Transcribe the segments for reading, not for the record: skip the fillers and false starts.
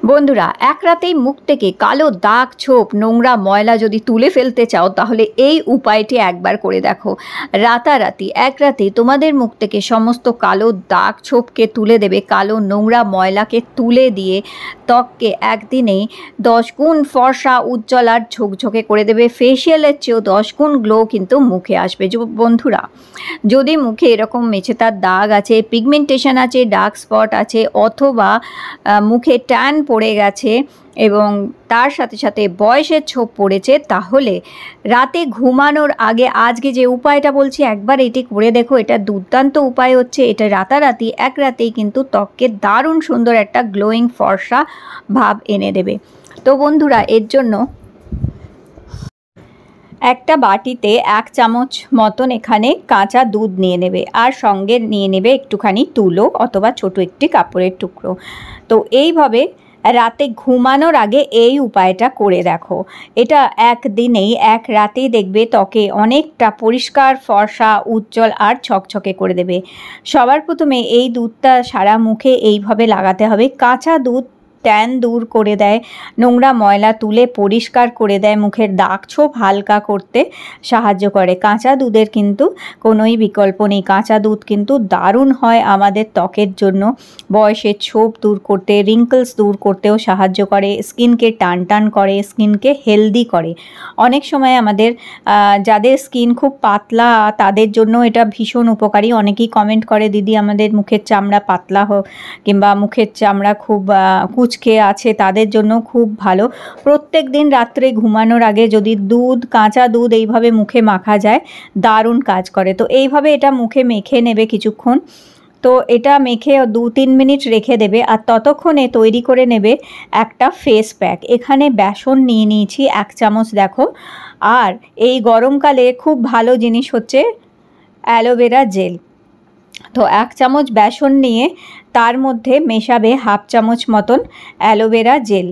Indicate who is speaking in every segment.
Speaker 1: বন্ধুরা, এক রাতেই মুখ থেকে কালো দাগ ছোপ নোংরা ময়লা যদি তুলে ফেলতে চাও তাহলে এই উপায়টি একবার করে দেখো। রাতারাতি এক রাতে তোমাদের মুখ থেকে সমস্ত কালো দাগ ছোপকে তুলে দেবে, কালো নোংরা ময়লাকে তুলে দিয়ে ত্বককে একদিনেই 10 গুণ ফর্সা উজ্জ্বল আর ঝকঝকে করে দেবে। ফেসিয়ালের চেয়েও 10 গুণ গ্লো কিন্তু মুখে আসবে। বন্ধুরা, যদি মুখে এরকম মেছেতার দাগ আছে, পিগমেন্টেশন আছে, ডার্ক স্পট আছে, অথবা মুখে ট্যান পড়ে গেছে এবং তার সাথে সাথে বয়সের ছোপ পড়েছে, তাহলে রাতে ঘুমানোর আগে আজকে যে উপায়টা বলছি একবার এটি করে দেখো। এটা দুর্দান্ত উপায় হচ্ছে, এটা রাতারাতি এক রাতেই কিন্তু ত্বককে দারুণ সুন্দর একটা গ্লোয়িং ফর্সা ভাব এনে দেবে। তো বন্ধুরা, এর জন্য একটা বাটিতে 1 চামচ মতন এখানে কাঁচা দুধ নিয়ে নেবে, আর সঙ্গে নিয়ে নেবে একটুখানি তুলো অথবা ছোট একটি কাপড়ের টুকরো। তো এইভাবে রাতে ঘুমানোর আগে এই উপায়টা করে দেখো। এটা একদিনেই এক রাতেই দেখবে ত্বকে অনেকটা পরিষ্কার ফর্সা উজ্জ্বল আর ছকছকে করে দেবে। সবার প্রথমে এই দুধটা সারা মুখে এইভাবে লাগাতে হবে। কাঁচা দুধ ট্যান দূর করে দেয়, নোংরা ময়লা তুলে পরিষ্কার করে দেয়, মুখের দাগ ছোপ হালকা করতে সাহায্য করে। কাঁচা দুধের কিন্তু কোনোই বিকল্প নেই। কাঁচা দুধ কিন্তু দারুণ হয় আমাদের ত্বকের জন্য। বয়সের ছোপ দূর করতে, রিঙ্কলস দূর করতেও সাহায্য করে, স্কিনকে টান টান করে, স্কিনকে হেলদি করে। অনেক সময় আমাদের যাদের স্কিন খুব পাতলা তাদের জন্য এটা ভীষণ উপকারী। অনেকেই কমেন্ট করে, দিদি আমাদের মুখের চামড়া পাতলা হোক কিংবা মুখের চামড়া খুব কুচকে আছে, তাদের জন্য খুব ভালো। প্রত্যেক দিন রাত্রে ঘুমানোর আগে যদি কাঁচা দুধ এইভাবে মুখে মাখা যায়, দারুণ কাজ করে। তো এইভাবে এটা মুখে মেখে নেবে কিছুক্ষণ। তো এটা মেখে 2-3 মিনিট রেখে দেবে, আর ততক্ষণে তৈরি করে নেবে একটা ফেস প্যাক। এখানে বেসন নিয়ে নিয়েছি 1 চামচ দেখো। আর এই গরমকালে খুব ভালো জিনিস হচ্ছে অ্যালোভেরা জেল। তো 1 চামচ বেসন নিয়ে তার মধ্যে মেশাবে 1/2 চামচ মতন অ্যালোভেরা জেল।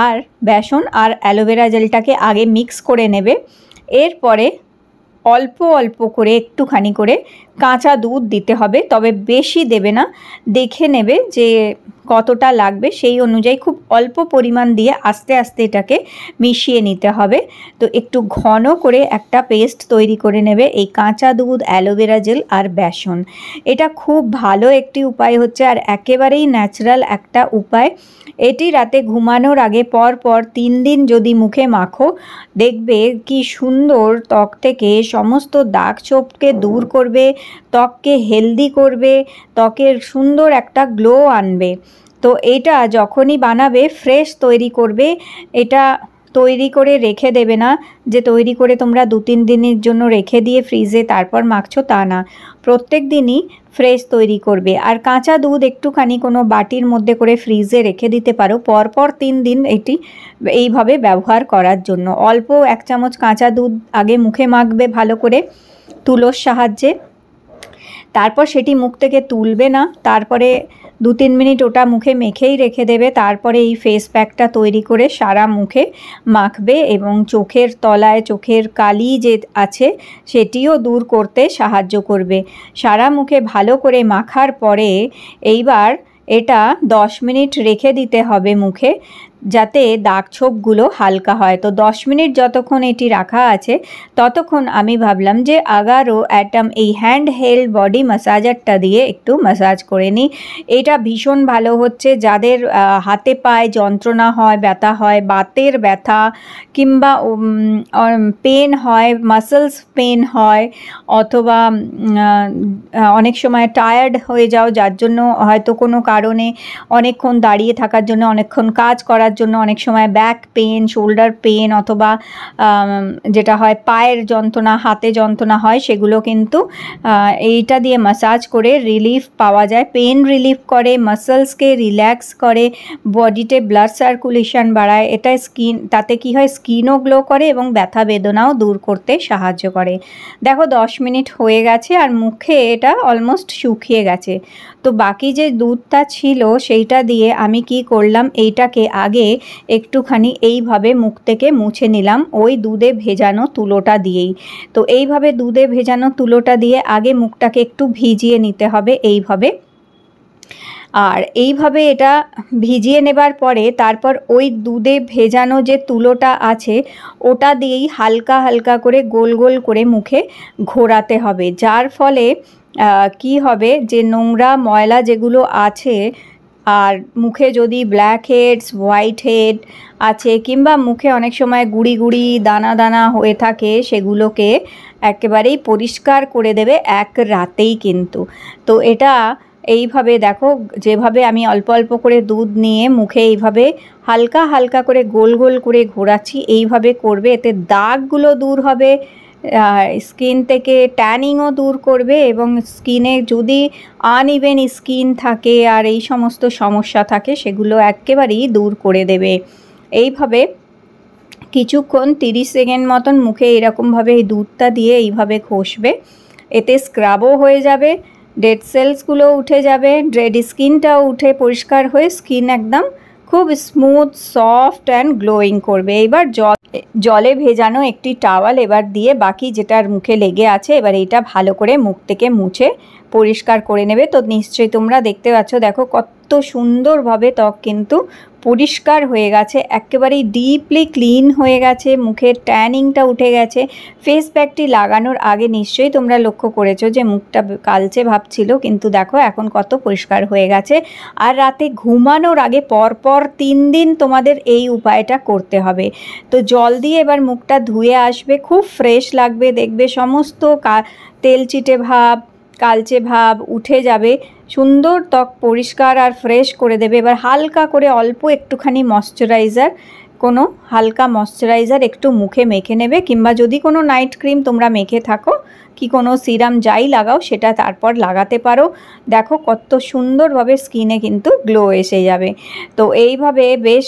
Speaker 1: আর বেসন আর অ্যালোভেরা জেলটাকে আগে মিক্স করে নেবে। এরপরে অল্প অল্প করে একটুখানি করে কাঁচা দুধ দিতে হবে, তবে বেশি দেবে না, দেখে নেবে যে কতটা লাগবে সেই অনুযায়ী খুব অল্প পরিমাণ দিয়ে আস্তে আস্তে এটাকে মিশিয়ে নিতে হবে। তো একটু ঘন করে একটা পেস্ট তৈরি করে নেবে এই কাঁচা দুধ, অ্যালোভেরা জেল আর বেসন। এটা খুব ভালো একটি উপায় হচ্ছে, আর একেবারেই ন্যাচারাল একটা উপায়। এটি রাতে ঘুমানোর আগে পর 3 দিন যদি মুখে মাখো, দেখবে কি সুন্দর ত্বক থেকে সমস্ত দাগ ছোপকে দূর করবে, ত্বককে হেলদি করবে, ত্বকের সুন্দর একটা গ্লো আনবে। তো এটা যখনই বানাবে ফ্রেশ তৈরি করবে। এটা তৈরি করে রেখে দেবে না, যে তৈরি করে তোমরা 2-3 দিনের জন্য রেখে দিয়ে ফ্রিজে তারপর মাখছো, তা না। প্রত্যেক দিনই ফ্রেশ তৈরি করবে। আর কাঁচা দুধ একটুখানি কোনো বাটির মধ্যে করে ফ্রিজে রেখে দিতে পারো পরপর 3 দিন এটি এইভাবে ব্যবহার করার জন্য। অল্প 1 চামচ কাঁচা দুধ আগে মুখে মাখবে ভালো করে তুলোর সাহায্যে, তারপর সেটি মুখ থেকে তুলবে না, তারপরে 2-3 মিনিট ওটা মুখে মেখেই রেখে দেবে। তারপরে এই ফেস প্যাকটা তৈরি করে সারা মুখে মাখবে এবং চোখের তলায় চোখের কালি যে আছে সেটিও দূর করতে সাহায্য করবে। সারা মুখে ভালো করে মাখার পরে এইবার এটা 10 মিনিট রেখে দিতে হবে মুখে, যাতে দাগ ছোপগুলো হালকা হয়। তো 10 মিনিট যতক্ষণ এটি রাখা আছে ততক্ষণ আমি ভাবলাম যে আগারও অ্যাটম এই হ্যান্ড হেল্ড বডি ম্যাসাজারটা দিয়ে একটু ম্যাসাজ করে নিই। এটা ভীষণ ভালো হচ্ছে যাদের হাতে পায়ে যন্ত্রণা হয়, ব্যথা হয়, বাতের ব্যথা কিংবা পেন হয়, মাসলস পেন হয়, অথবা অনেক সময় টায়ার্ড হয়ে যাও, যার জন্য হয়তো কোনো কারণে অনেকক্ষণ দাঁড়িয়ে থাকার জন্য, অনেকক্ষণ কাজ করার জন্য অনেক সময় ব্যাক পেন, শোল্ডার পেন, অথবা যেটা হয় পায়ের যন্ত্রণা, হাতে যন্ত্রণা হয়, সেগুলো কিন্তু এইটা দিয়ে ম্যাসাজ করে রিলিফ পাওয়া যায়। পেন রিলিফ করে, মাসলসকে রিল্যাক্স করে, বডিতে ব্লাড সার্কুলেশন বাড়ায়। এটা তাতে কি হয়, স্কিনও গ্লো করে এবং ব্যথা বেদনাও দূর করতে সাহায্য করে। দেখো 10 মিনিট হয়ে গেছে আর মুখে এটা অলমোস্ট শুকিয়ে গেছে। তো বাকি যে দুধটা ছিল সেইটা দিয়ে আমি কি করলাম, এইটাকে আগে একটুখানি এইভাবে মুখ থেকে মুছে নিলাম ওই দুধে ভেজানো তুলোটা দিয়েই। তো এইভাবে দুধে ভেজানো তুলোটা দিয়ে আগে মুখটাকে একটু ভিজিয়ে নিতে হবে এইভাবে। আর এইভাবে এটা ভিজিয়ে নেবার পরে তারপর ওই দুধে ভেজানো যে তুলোটা আছে ওটা দিয়েই হালকা হালকা করে গোল গোল করে মুখে ঘোরাতে হবে, যার ফলে কি হবে যে নোংরা ময়লা যেগুলো আছে আর মুখে যদি ব্ল্যাক হেডস হোয়াইট হেড আছে কিংবা মুখে অনেক সময় গুড়ি গুড়ি দানা দানা হয়ে থাকে সেগুলোকে একেবারেই পরিষ্কার করে দেবে এক রাতেই কিন্তু। তো এটা এইভাবে দেখো, যেভাবে আমি অল্প অল্প করে দুধ নিয়ে মুখে এইভাবে হালকা হালকা করে গোল গোল করে ঘোরাচ্ছি, এইভাবে করবে, এতে দাগগুলো দূর হবে, স্কিন থেকে ট্যানিংও দূর করবে এবং স্কিনে যদি আনইভেন স্কিন থাকে আর এই সমস্ত সমস্যা থাকে সেগুলো একেবারেই দূর করে দেবে। এইভাবে কিছুক্ষণ 30 সেকেন্ড মতন মুখে এরকমভাবে এই দুধটা দিয়ে এইভাবে ঘষবে, এতে স্ক্রাবও হয়ে যাবে, ডেড সেলসগুলো উঠে যাবে, ডেড স্কিনটাও উঠে পরিষ্কার হয়ে স্কিন একদম খুব স্মুথ সফট অ্যান্ড গ্লোয়িং করবে। এবার জলে ভেজানো একটি টাওয়াল এবার দিয়ে বাকি যেটার মুখে লেগে আছে এবার এটা ভালো করে মুখ থেকে মুছে পরিষ্কার করে নেবে। তো নিশ্চয়ই তোমরা দেখতে পাচ্ছ, দেখো কত সুন্দরভাবে ত্বক কিন্তু পরিষ্কার হয়ে গেছে, একেবারেই ডিপলি ক্লিন হয়ে গেছে, মুখের ট্যানিংটা উঠে গেছে। ফেস প্যাকটি লাগানোর আগে নিশ্চয়ই তোমরা লক্ষ্য করেছো যে মুখটা কালচে ভাব ছিল, কিন্তু দেখো এখন কত পরিষ্কার হয়ে গেছে। আর রাতে ঘুমানোর আগে পরপর 3 দিন তোমাদের এই উপায়টা করতে হবে। তো জল দিয়ে এবার মুখটা ধুয়ে আসবে, খুব ফ্রেশ লাগবে, দেখবে সমস্ত তেলচিটে ভাব কালচে ভাব উঠে যাবে, সুন্দর ত্বক পরিষ্কার আর ফ্রেশ করে দেবে। এবার হালকা করে অল্প একটুখানি ময়শ্চারাইজার, কোনো হালকা ময়শ্চারাইজার একটু মুখে মেখে নেবে, কিংবা যদি কোনো নাইট ক্রিম তোমরা মেখে থাকো কি কোনো সিরাম যাই লাগাও সেটা তারপর লাগাতে পারো। দেখো কত সুন্দরভাবে স্কিনে কিন্তু গ্লো এসে যাবে। তো এইভাবে বেশ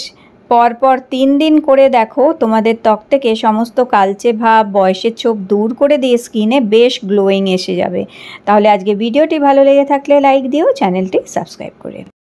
Speaker 1: পরপর 3 দিন করে দেখো তোমাদের ত্বক থেকে সমস্ত কালচে ভাব বয়সের ছোপ দূর করে দিয়ে স্কিনে বেশ গ্লোয়িং এসে যাবে। তাহলে আজকে ভিডিওটি ভালো লেগে থাকলে লাইক দিও, চ্যানেলটি সাবস্ক্রাইব করে।